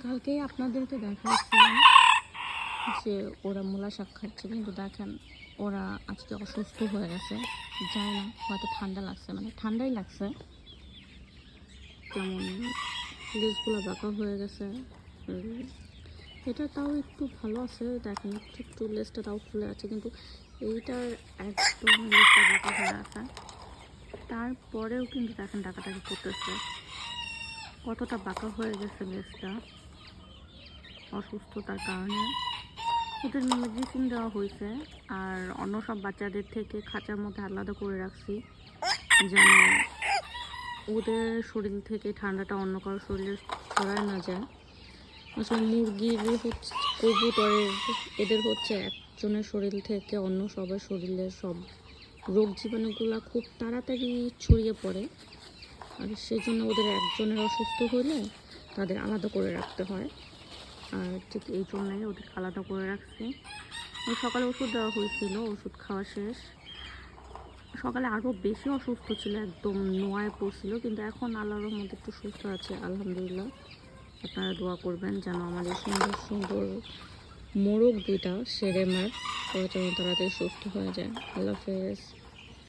কালকেই আপনাদেরকে দেখাচ্ছিলাম যে ওরা মূলা শাক খাচ্ছে, কিন্তু দেখেন ওরা আজকে অসুস্থ হয়ে গেছে। যায় না, হয়তো ঠান্ডা লাগছে, মানে ঠান্ডাই লাগছে, যেমন লেজগুলো বাঁকা হয়ে গেছে। এটা তাও একটু ভালো আছে, দেখেন একটু লেজটা তাও খুলে আছে, কিন্তু এইটার একদম লেজটা বাঁকা হয়ে আছে। তারপরেও কিন্তু দেখেন ডাকাডাকি করতেছে, কতটা বাঁকা হয়ে গেছে লেজটা অসুস্থতার কারণে। ওদের মেডিসিন দেওয়া হয়েছে, আর অন্য সব বাচ্চাদের থেকে খাঁচার মধ্যে আলাদা করে রাখছি, যেন ওদের শরীর থেকে ঠান্ডাটা অন্য কারোর শরীরে ছড়ায় না যায়। আসলে মুরগির হচ্ছে, কবুতরের, এদের হচ্ছে একজনের শরীর থেকে অন্য সবার শরীরের সব রোগ জীবাণুগুলো খুব তাড়াতাড়ি ছড়িয়ে পড়ে, আর সেই জন্য ওদের একজনের অসুস্থ হলে তাদের আলাদা করে রাখতে হয়। আর ঠিক এই জন্যই ওদের আলাদা করে রাখছি। সকালে ওষুধ দেওয়া হয়েছিল, ওষুধ খাওয়া শেষ। সকালে আরও বেশি অসুস্থ ছিল, একদম নোয়ায় পড়ছিল, কিন্তু এখন আল্লাহর মধ্যে একটু সুস্থ আছে আলহামদুলিল্লাহ। আপনারা দোয়া করবেন যেন আমার এই সুন্দর সুন্দর মোরগ দুইটা সেরে মার, ওরা যেন তাড়াতাড়ি সুস্থ হয়ে যায়। আল্লাহ হাফেজ।